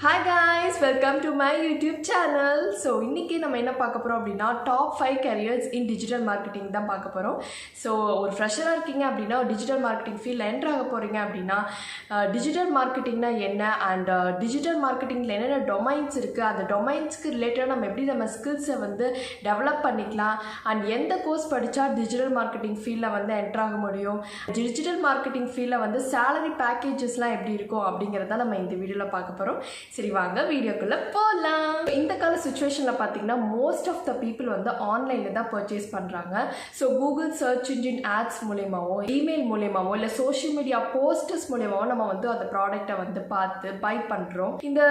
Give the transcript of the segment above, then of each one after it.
Hi guys, welcome to my YouTube channel. So இன்னைக்கு நம்ம என்ன பார்க்க போறோம் அப்படினா top 5 careers in digital marketing தான் பார்க்க போறோம். So ஒரு ஃப்ரெஷரா இருக்கீங்க அப்படினா digital marketing field என்டர் ஆக போறீங்க அப்படினா digital marketingனா என்ன and digital marketingல என்னென்ன domains இருக்கு அந்த domains-க்கு ரிலேட்டடா நம்ம எப்படி நம்ம skills-ஐ வந்து டெவலப் பண்ணிக்கலாம் and எந்த கோர்ஸ் படிச்சா digital marketing field-ல வந்து என்டர் ஆக முடியும், digital marketing field-ல வந்து salary packages-லாம் எப்படி இருக்கும் அப்படிங்கறத நம்ம இந்த வீடியோல பார்க்க போறோம். சரி வாங்க வீடியோக்குள்ள போலாம். இந்த கால சிச்சுவேஷன்ல பாத்தீங்கன்னா மோஸ்ட் ஆஃப் த பீப்புள் வந்து ஆன்லைன்ல தான் பர்ச்சேஸ் பண்றாங்க. So Google search engine ads மூலமாவோ இமெயில் மூலமாவோ இல்லை சோஷியல் மீடியா போஸ்டர்ஸ் மூலமாவோ நம்ம வந்து அந்த ப்ராடக்டை வந்து பார்த்து பை பண்றோம். இந்த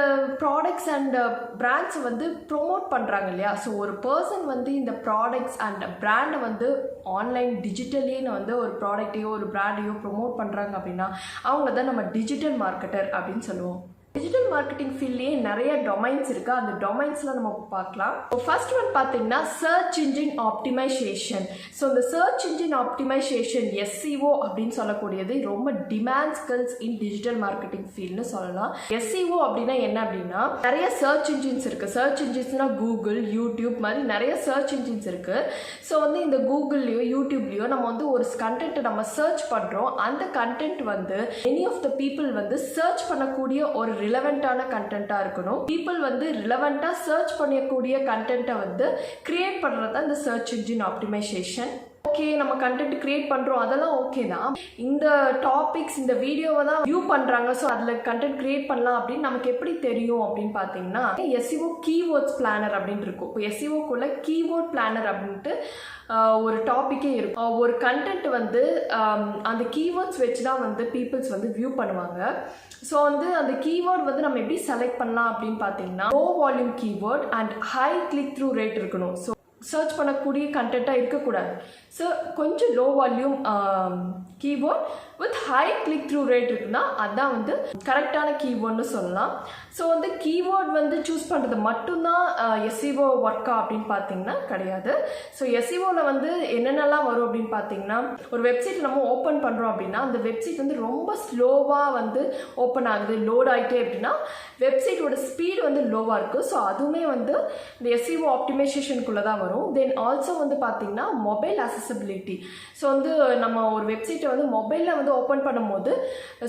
ப்ராடக்ட்ஸ் அண்ட் பிராண்ட்ஸ் வந்து ப்ரொமோட் பண்றாங்க இல்லையா. ஸோ ஒரு பர்சன் வந்து இந்த ப்ராடக்ட்ஸ் அண்ட் பிராண்டை வந்து ஆன்லைன் டிஜிட்டலின்னு வந்து ஒரு ப்ராடக்டையோ ஒரு பிராண்டையோ ப்ரொமோட் பண்றாங்க அப்படின்னா அவங்க தான் நம்ம டிஜிட்டல் மார்க்கெட்டர் அப்படின்னு சொல்லுவோம். டிஜிட்டல் மார்க்கெட்டிங் ஃபீல்ட்லேயே நிறைய டொமைன்ஸ் இருக்குது. அந்த டொமைன்ஸில் நம்ம பார்க்கலாம். ஃபர்ஸ்ட் ஒன் பார்த்தீங்கன்னா சர்ச் இன்ஜின் ஆப்டிமைசேஷன். ஸோ இந்த சர்ச் இன்ஜின் ஆப்டிமைசேஷன் SEO அப்படின்னு சொல்லக்கூடியது ரொம்ப demand skills in digital marketing ஃபீல்ட்னு சொல்லலாம். SEO அப்படின்னா என்ன அப்படின்னா நிறைய சர்ச் இன்ஜின்ஸ் இருக்குது. சர்ச் இன்ஜின்ஸ்னால் கூகுள், யூடியூப் மாதிரி நிறைய சர்ச் இன்ஜின்ஸ் இருக்குது. ஸோ வந்து இந்த கூகுள்லேயோ யூடியூப்லேயோ நம்ம வந்து ஒரு கண்டென்ட்டை நம்ம சர்ச் பண்ணுறோம். அந்த கண்டென்ட் வந்து மெனி ஆஃப் த பீப்புள் வந்து சர்ச் பண்ணக்கூடிய ஒரு ரிலவெண்டான கண்டென்ட்டாக இருக்கணும். பீப்புள் வந்து ரிலவெண்டாக சர்ச் பண்ணக்கூடிய கண்டென்ட்டை வந்து கிரியேட் பண்ணுறது தான் இந்த சர்ச் இன்ஜின் ஆப்டிமைசேஷன். ஓகே, நம்ம கண்டென்ட் கிரியேட் பண்ணுறோம், அதெல்லாம் ஓகே தான். இந்த டாபிக்ஸ் இந்த வீடியோவை தான் வியூ பண்ணுறாங்க. ஸோ அதில் கண்டென்ட் கிரியேட் பண்ணலாம் அப்படின்னு நமக்கு எப்படி தெரியும் அப்படின்னு பார்த்தீங்கன்னா SEO கீவேர்ட்ஸ் பிளானர் அப்படின்னு இருக்கும். இப்போ SEOக்குள்ள கீவேர்ட் பிளானர் அப்படின்ட்டு ஒரு டாப்பிக்கே இருக்கும். ஒரு கண்டென்ட் வந்து அந்த கீவேர்ட்ஸ் வச்சு தான் வந்து பீப்புள்ஸ் வந்து வியூ பண்ணுவாங்க. ஸோ வந்து அந்த கீவேர்ட் வந்து நம்ம எப்படி செலக்ட் பண்ணலாம் அப்படின்னு பார்த்தீங்கன்னா low volume keyword and high click through rate இருக்கணும். ஸோ சர்ச் பண்ணக்கூடிய கண்டென்ட்டாக இருக்கக்கூடாது. ஸோ கொஞ்சம் low volume keyword with high click through rate இருக்குன்னா அதுதான் வந்து கரெக்டான கீவேர்ட்னு சொல்லலாம். ஸோ வந்து கீவேர்ட் வந்து சூஸ் பண்ணுறது மட்டும்தான் SEO ஒர்க்கா அப்படின்னு பார்த்தீங்கன்னா கிடையாது. ஸோ SEOவில் வந்து என்னென்னலாம் வரும் அப்படின்னு பார்த்தீங்கன்னா ஒரு வெப்சைட் நம்ம ஓப்பன் பண்ணுறோம் அப்படின்னா அந்த வெப்சைட் வந்து ரொம்ப ஸ்லோவாக வந்து ஓப்பன் ஆகுது, லோட் ஆகிட்டே அப்படின்னா வெப்சைட்டோட ஸ்பீடு வந்து லோவாக இருக்குது. ஸோ அதுவுமே வந்து இந்த SEO ஆப்டிமைசேஷனுக்குள்ளே தான் வரும். தென் ஆல்சோ வந்து பார்த்தீங்கன்னா மொபைல் அக்சசிபிலிட்டி. ஸோ வந்து நம்ம ஒரு வெப்சைட்டை வந்து மொபைலில் வந்து ஓப்பன் பண்ணும்போது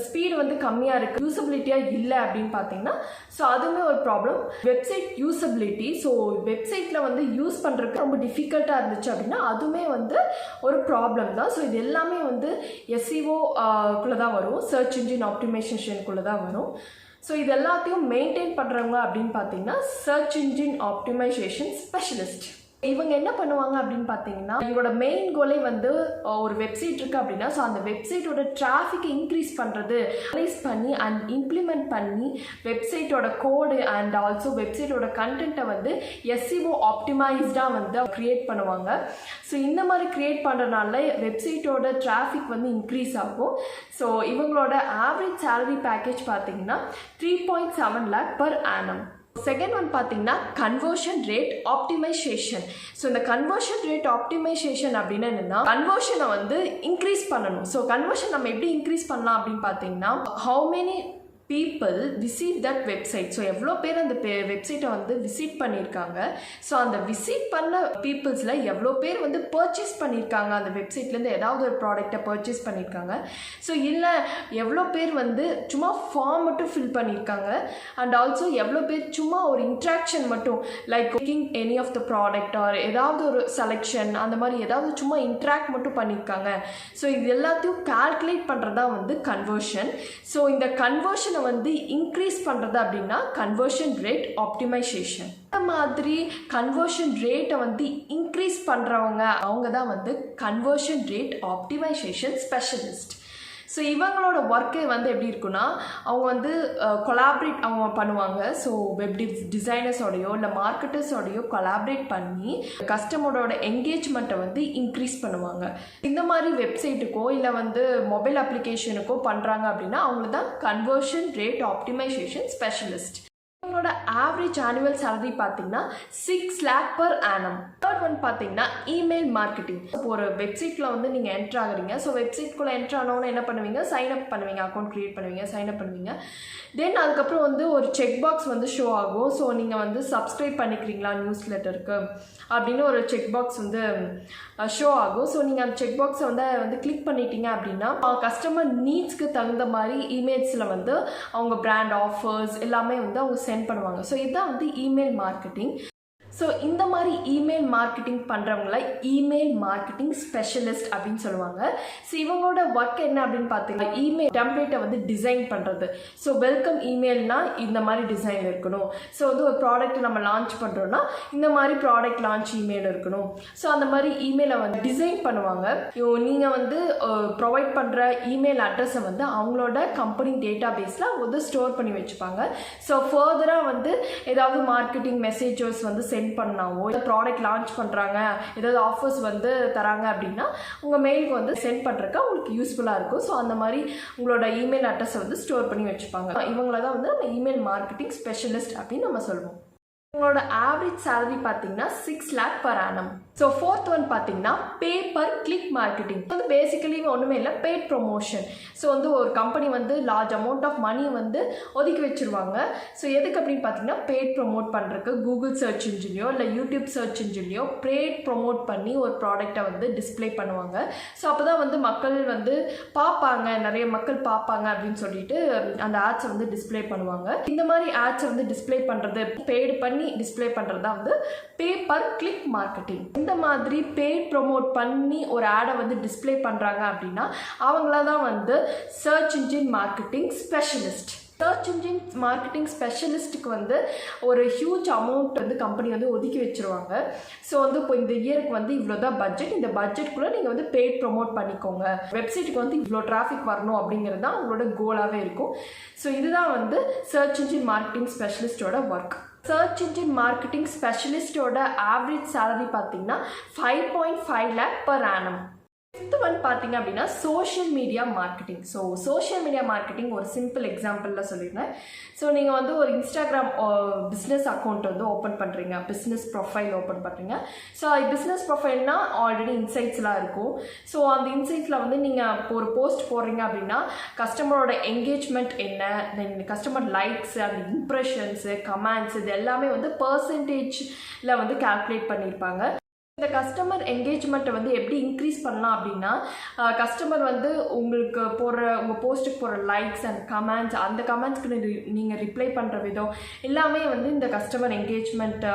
ஸ்பீடு வந்து கம்மியாக இருக்குது, யூசபிலிட்டியாக இல்லை அப்படின்னு பார்த்தீங்கன்னா ஸோ அதுவுமே ஒரு ப்ராப்ளம். வெப்சைட் யூசபிலிட்டி, ஸோ வெப்சைட்டில் வந்து யூஸ் பண்ணுறதுக்கு ரொம்ப டிஃபிகல்ட்டாக இருந்துச்சு அப்படின்னா அதுவுமே வந்து ஒரு ப்ராப்ளம் தான். ஸோ இது எல்லாமே வந்து SEOக்குள்ளே தான் வரும், சர்ச் இன்ஜின் ஆப்டிமைசேஷனுக்குள்ளே தான் வரும். ஸோ இது எல்லாத்தையும் மெயின்டைன் பண்ணுறவங்க அப்படின்னு பார்த்தீங்கன்னா சர்ச் இன்ஜின் ஆப்டிமைசேஷன் ஸ்பெஷலிஸ்ட். இவங்க என்ன பண்ணுவாங்க அப்படின்னு பார்த்தீங்கன்னா இவங்களோட மெயின் கோலே வந்து ஒரு வெப்சைட் இருக்குது அப்படின்னா ஸோ அந்த வெப்சைட்டோட டிராஃபிக்கை இன்க்ரீஸ் பண்ணுறது, அனலைஸ் பண்ணி அண்ட் இம்ப்ளிமெண்ட் பண்ணி வெப்சைட்டோட கோடு அண்ட் ஆல்சோ வெப்சைட்டோட கண்டென்ட்டை வந்து SEO ஆப்டிமைஸ்டாக வந்து க்ரியேட் பண்ணுவாங்க. ஸோ இந்த மாதிரி க்ரியேட் பண்ணுறதுனால வெப்சைட்டோட டிராஃபிக் வந்து இன்க்ரீஸ் ஆகும். ஸோ இவங்களோட ஆவரேஜ் சேலரி பேக்கேஜ் பார்த்தீங்கன்னா 3.7 lakh per annum. Second one பார்த்தீங்கன்னா கன்வர்ஷன் ரேட் ஆப்டிமைசேஷன். ஸோ இந்த கன்வர்ஷன் ரேட் ஆப்டிமைசேஷன் அப்படின்னு என்னன்னா கன்வர்ஷனை வந்து இன்க்ரீஸ் பண்ணணும். ஸோ கன்வர்ஷன் நம்ம எப்படி இன்க்ரீஸ் பண்ணலாம் அப்படின்னு பார்த்தீங்கன்னா how many people visit that website. So எவ்வளோ பேர் அந்த வெப்சைட்டை வந்து விசிட் பண்ணியிருக்காங்க, ஸோ அந்த விசிட் பண்ண பீப்புள்ஸில் எவ்வளோ பேர் வந்து பர்ச்சேஸ் பண்ணியிருக்காங்க, அந்த வெப்சைட்லேருந்து ஏதாவது ஒரு ப்ராடக்டை பர்ச்சேஸ் பண்ணியிருக்காங்க. ஸோ இல்லை எவ்வளோ பேர் வந்து சும்மா ஃபார்ம் மட்டும் ஃபில் பண்ணியிருக்காங்க அண்ட் ஆல்சோ எவ்வளோ பேர் சும்மா ஒரு இன்ட்ராக்ஷன் மட்டும் like clicking any of the product or ஏதாவது ஒரு செலெக்ஷன் அந்த மாதிரி ஏதாவது சும்மா இன்ட்ராக்ட் மட்டும் பண்ணியிருக்காங்க. ஸோ இது எல்லாத்தையும் கால்குலேட் பண்ணுறது தான் வந்து கன்வர்ஷன். ஸோ இந்த கன்வர்ஷன் வந்து இன்க்ரீஸ் பண்றது அப்படின்னா கன்வர்ஷன் ரேட் ஆப்டிமைசேஷன். இந்த மாதிரி கன்வர்ஷன் ரேட்டை வந்து இன்க்ரீஸ் பண்றவங்க அவங்க தான் வந்து conversion rate optimization specialist. So இவங்களோட ஒர்க்கே வந்து எப்படி இருக்குன்னா அவங்க வந்து கொலாபரேட் அவங்க பண்ணுவாங்க. ஸோ வெப் டிசைனர்ஸோடையோ இல்லை மார்க்கெட்டர்ஸோடையோ கொலாபரேட் பண்ணி கஸ்டமரோட என்கேஜ்மெண்ட்டை வந்து இன்க்ரீஸ் பண்ணுவாங்க. இந்த மாதிரி வெப்சைட்டுக்கோ இல்லை வந்து மொபைல் அப்ளிகேஷனுக்கோ பண்ணுறாங்க அப்படின்னா அவங்க தான் கன்வர்ஷன் ரேட் ஆப்டிமைசேஷன் ஸ்பெஷலிஸ்ட். உங்களோட ஆவரேஜ் ஆனுவல் சேலரி பார்த்தீங்கன்னா 6 lakh per annum. Third one பார்த்தீங்கன்னா இமெயில் மார்க்கெட்டிங். இப்போ ஒரு வெப்சைட்டில் வந்து நீங்கள் என்ட்ரு ஆகுறீங்க. ஸோ வெப்சைட்குள்ளே என்ட்ரு ஆனோன்னு என்ன பண்ணுவீங்க, சைன் அப் பண்ணுவீங்க, அக்கௌண்ட் க்ரியேட் பண்ணுவீங்க, சைன் அப் பண்ணுவீங்க. தென் அதுக்கப்புறம் வந்து ஒரு செக் பாக்ஸ் வந்து ஷோ ஆகும். ஸோ நீங்கள் வந்து சப்ஸ்கிரைப் பண்ணிக்கிறீங்களா நியூஸ் லெட்டருக்கு அப்படின்னு ஒரு செக் பாக்ஸ் வந்து ஷோ ஆகும். ஸோ நீங்கள் அந்த செக் பாக்ஸை வந்து கிளிக் பண்ணிட்டீங்க அப்படின்னா கஸ்டமர் நீட்ஸ்க்கு தகுந்த மாதிரி இமெயில்ஸில் வந்து அவங்க பிராண்ட் ஆஃபர்ஸ் எல்லாமே வந்து அவங்க சென்ட் பண்ணுவாங்க. ஸோ இதுதான் வந்து இமெயில் மார்க்கெட்டிங். ஸோ இந்த மாதிரி இமெயில் மார்க்கெட்டிங் பண்ணுறவங்கள இமெயில் மார்க்கெட்டிங் ஸ்பெஷலிஸ்ட் அப்படின்னு சொல்லுவாங்க. ஸோ இவங்களோட ஒர்க் என்ன அப்படின்னு பார்த்தீங்கன்னா இமெயில் டெம்ப்ளேட்டை வந்து டிசைன் பண்ணுறது. ஸோ வெல்கம் இமெயில்னா இந்த மாதிரி டிசைன் இருக்கணும். ஸோ வந்து ஒரு ப்ராடக்ட் நம்ம லான்ச் பண்ணுறோன்னா இந்த மாதிரி ப்ராடக்ட் லான்ச் இமெயில் இருக்கணும். ஸோ அந்த மாதிரி இமெயிலை வந்து டிசைன் பண்ணுவாங்க. நீங்கள் வந்து ப்ரொவைட் பண்ணுற இமெயில் அட்ரஸை வந்து அவங்களோட கம்பெனி டேட்டா பேஸில் வந்து ஸ்டோர் பண்ணி வச்சுப்பாங்க. ஸோ ஃபர்தராக வந்து ஏதாவது மார்க்கெட்டிங் மெசேஜஸ் வந்து சென்ட் பண்ணாவோ, ப்ராடக்ட் லான்ச் பண்ணுறாங்க, ஏதாவது ஆஃபர்ஸ் வந்து தராங்க அப்படின்னா உங்கள் மெயிலுக்கு வந்து சென்ட் பண்ணுறதுக்கு உங்களுக்கு யூஸ்ஃபுல்லாக இருக்கும். ஸோ அந்த மாதிரி உங்களோட இமெயில் அட்ரஸை வந்து ஸ்டோர் பண்ணி வச்சுப்பாங்க. இவங்கள தான் வந்து நம்ம இமெயில் மார்க்கெட்டிங் ஸ்பெஷலிஸ்ட் அப்படின்னு நம்ம சொல்லுவோம். உங்களோட ஆவரேஜ் சேலரி பார்த்தீங்கன்னா 6 lakh per annum. So fourth one பார்த்தீங்கன்னா பே பர் கிளிக் மார்க்கெட்டிங். வந்து பேசிக்கலி ஒன்றுமே இல்லை, பெய்ட் ப்ரொமோஷன். ஸோ வந்து ஒரு கம்பெனி வந்து லார்ஜ் அமௌண்ட் ஆஃப் மணி வந்து ஒதுக்கி வச்சுருவாங்க. ஸோ எதுக்கு அப்படின்னு பார்த்தீங்கன்னா பெய்ட் ப்ரொமோட் பண்ணுறதுக்கு கூகுள் சர்ச் இன்ஜின்லையோ இல்லை யூடியூப் சர்ச் இன்ஜின்லையோ பெய்ட் ப்ரொமோட் பண்ணி ஒரு ப்ராடக்டை வந்து டிஸ்பிளே பண்ணுவாங்க. ஸோ அப்போ தான் வந்து மக்கள் வந்து பார்ப்பாங்க, நிறைய மக்கள் பார்ப்பாங்க அப்படின்னு சொல்லிட்டு அந்த ஆட்ஸை வந்து டிஸ்பிளே பண்ணுவாங்க. இந்த மாதிரி ஆட்ஸை வந்து டிஸ்பிளே பண்ணுறது, பெய்டு பண்ணி டிஸ்பிளே பண்ணுறது தான் வந்து பே பர் கிளிக் மார்க்கெட்டிங். இந்த மாதிரி பெய்ட் ப்ரொமோட் பண்ணி ஒரு ஆடை வந்து டிஸ்பிளே பண்ணுறாங்க அப்படின்னா அவங்கள தான் வந்து search engine marketing specialist. Search engine marketing ஸ்பெஷலிஸ்ட்டுக்கு வந்து ஒரு ஹியூஜ் அமௌண்ட் வந்து கம்பெனி வந்து ஒதுக்கி வச்சுருவாங்க. ஸோ வந்து இப்போ இந்த இயருக்கு வந்து இவ்வளோ தான் பட்ஜெட், இந்த பட்ஜெட்குள்ளே நீங்கள் வந்து பெய்ட் ப்ரொமோட் பண்ணிக்கோங்க, வெப்சைட்டுக்கு வந்து இவ்வளோ டிராஃபிக் வரணும் அப்படிங்கிறது தான் அவங்களோட கோலாகவே இருக்கும். ஸோ இதுதான் வந்து சர்ச் இன்ஜின் மார்க்கெட்டிங் ஸ்பெஷலிஸ்ட்டோட ஒர்க். சர்ச் இன்ஜின் மார்க்கெட்டிங் ஸ்பெஷலிஸ்ட்டோட ஆவரேஜ் சேலரி பார்த்தீங்கன்னா 5.5 lakh per annum. Fifth one பார்த்தீங்க அப்படின்னா social media marketing. So social media marketing ஒரு சிம்பிள் எக்ஸாம்பிளில் சொல்லியிருந்தேன். ஸோ நீங்கள் வந்து ஒரு இன்ஸ்டாகிராம் பிஸ்னஸ் அக்கௌண்ட் வந்து ஓப்பன் பண்ணுறீங்க, பிஸ்னஸ் ப்ரொஃபைல் ஓப்பன் பண்ணுறீங்க. ஸோ பிஸ்னஸ் ப்ரொஃபைல்னால் ஆல்ரெடி இன்சைட்ஸ்லாம் இருக்கும். ஸோ அந்த இன்சைட்ஸில் வந்து நீங்கள் ஒரு போஸ்ட் போடுறீங்க அப்படின்னா கஸ்டமரோட என்கேஜ்மெண்ட் என்ன, தென் கஸ்டமர் லைக்ஸ், அந்த இம்ப்ரெஷன்ஸு, கமெண்ட்ஸ், இது எல்லாமே வந்து பர்சன்டேஜில் வந்து கால்குலேட் பண்ணியிருப்பாங்க. இந்த கஸ்டமர் என்கேஜ்மெண்ட்டை வந்து எப்படி இன்க்ரீஸ் பண்ணலாம் அப்படின்னா கஸ்டமர் வந்து உங்களுக்கு உங்கள் போஸ்ட்டுக்கு போடுற லைக்ஸ் அண்ட் கமெண்ட்ஸ், அந்த கமெண்ட்ஸ்க்கு நீங்கள் ரிப்ளை பண்ணுற விதம் எல்லாமே வந்து இந்த கஸ்டமர் என்கேஜ்மெண்ட்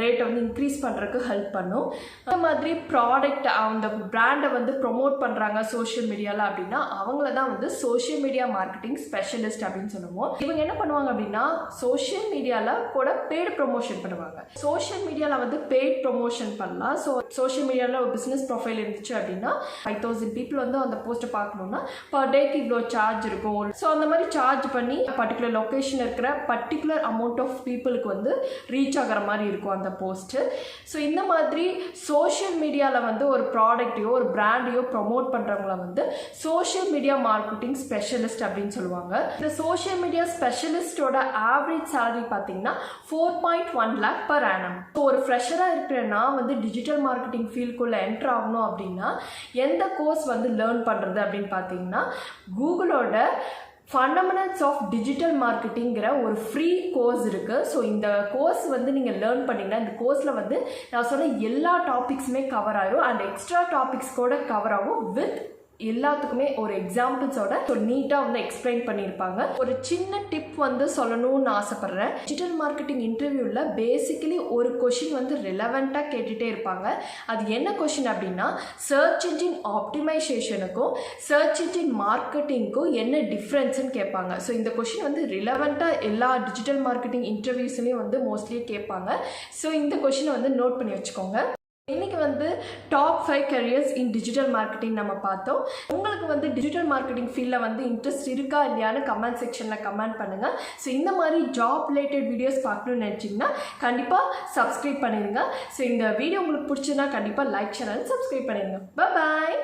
ரேட்டை வந்து இன்க்ரீஸ் பண்ணுறதுக்கு ஹெல்ப் பண்ணும். அந்த மாதிரி ப்ராடக்ட் அந்த பிராண்டை வந்து ப்ரொமோட் பண்ணுறாங்க சோஷியல் மீடியாவில் அப்படின்னா அவங்கள தான் வந்து சோஷியல் மீடியா மார்க்கெட்டிங் ஸ்பெஷலிஸ்ட் அப்படின்னு சொல்லுவோம். இவங்க என்ன பண்ணுவாங்க அப்படின்னா சோஷியல் மீடியாவில் கூட பெய்டு ப்ரொமோஷன் பண்ணுவாங்க. சோஷியல் மீடியாவில் வந்து பெய்ட் ப்ரொமோஷன் பண்ணலாம். ஸோ சோஷியல் மீடியாவில் ஒரு பிஸ்னஸ் ப்ரொஃபைல் இருந்துச்சு அப்படின்னா 5000 பீப்புள் வந்து அந்த போஸ்ட்டை பார்க்கணுன்னா பர் டேக்கு இவ்வளோ சார்ஜ் இருக்கும். ஸோ அந்த மாதிரி சார்ஜ் பண்ணி பர்டிகுலர் லொக்கேஷன் இருக்கிற பர்டிகுலர் அமௌண்ட் ஆஃப் பீப்புளுக்கு வந்து ரீச் ஆகிற மாதிரி இருக்கும் அந்த போஸ்ட்டு. ஸோ இந்த மாதிரி சோஷியல் மீடியாவில் வந்து ஒரு ப்ராடக்டையோ ஒரு பிராண்டையோ ப்ரொமோட் பண்ணுறவங்கள வந்து சோஷியல் மீடியா மார்க்கெட்டிங் ஸ்பெஷலிஸ்ட் அப்படின்னு சொல்லுவாங்க. இந்த சோஷியல் மீடியா ஸ்பெஷலிஸ்டோட ஆவரேஜ் சேலரி பார்த்தீங்கன்னா 4.1 lakh per annum. ஸோ ஒரு ஃப்ரெஷராக இருக்கிறேன்னா வந்து டிஜிட்டல் மார்க்கெட்டிங் ஃபீல்டுக்குள்ளே என்ட்ரு ஆகணும் அப்படின்னா எந்த கோர்ஸ் வந்து லேர்ன் பண்ணுறது அப்படின்னு பார்த்தீங்கன்னா கூகுளோட ஃபண்டமெண்டல்ஸ் ஆஃப் டிஜிட்டல் மார்க்கெட்டிங்கிற ஒரு ஃப்ரீ கோர்ஸ் இருக்குது. ஸோ இந்த கோர்ஸ் வந்து நீங்கள் லேர்ன் பண்ணிங்கன்னா இந்த கோர்ஸில் வந்து நான் சொன்ன எல்லா டாபிக்ஸுமே கவர் ஆகும் அண்ட் எக்ஸ்ட்ரா டாபிக்ஸ் கூட கவர் ஆகும் வித் எல்லாத்துக்குமே ஒரு எக்ஸாம்பிள்ஸோட நீட்டாக வந்து எக்ஸ்பிளைன் பண்ணியிருப்பாங்க. ஒரு சின்ன டிப் வந்து சொல்லணும்னு ஆசைப்பட்றேன். டிஜிட்டல் மார்க்கெட்டிங் இன்டர்வியூவில் பேசிக்கலி ஒரு கொஷின் வந்து ரிலவெண்ட்டாக கேட்டுகிட்டே இருப்பாங்க. அது என்ன கொஷின் அப்படின்னா சர்ச் இன்ஜின் ஆப்டிமைசேஷனுக்கும் சர்ச் இன்ஜின் மார்க்கெட்டிங்க்கும் என்ன டிஃப்ரென்ஸ்ன்னு கேட்பாங்க. ஸோ இந்த கொஷின் வந்து ரிலவெண்ட்டாக எல்லா டிஜிட்டல் மார்க்கெட்டிங் இன்டர்வியூஸ்லேயும் வந்து மோஸ்ட்லி கேட்பாங்க. ஸோ இந்த கொஷினை வந்து நோட் பண்ணி வச்சுக்கோங்க. இன்றைக்கி வந்து டாப் 5 careers இன் டிஜிட்டல் மார்க்கெட்டிங் நம்ம பார்த்தோம். உங்களுக்கு வந்து டிஜிட்டல் மார்க்கெட்டிங் ஃபீல்டில் வந்து இன்ட்ரெஸ்ட் இருக்கா இல்லையான்னு கமெண்ட் செக்ஷனில் கமெண்ட் பண்ணுங்கள். ஸோ இந்த மாதிரி ஜாப் ரிலேட்டட் வீடியோஸ் பார்க்கணுன்னு நினச்சிங்கன்னா கண்டிப்பாக சப்ஸ்கிரைப் பண்ணிடுங்க. ஸோ இந்த வீடியோ உங்களுக்கு பிடிச்சதுன்னா கண்டிப்பாக லைக், ஷேர் அண்ட் சப்ஸ்கிரைப் பண்ணிடுங்க. பாய்.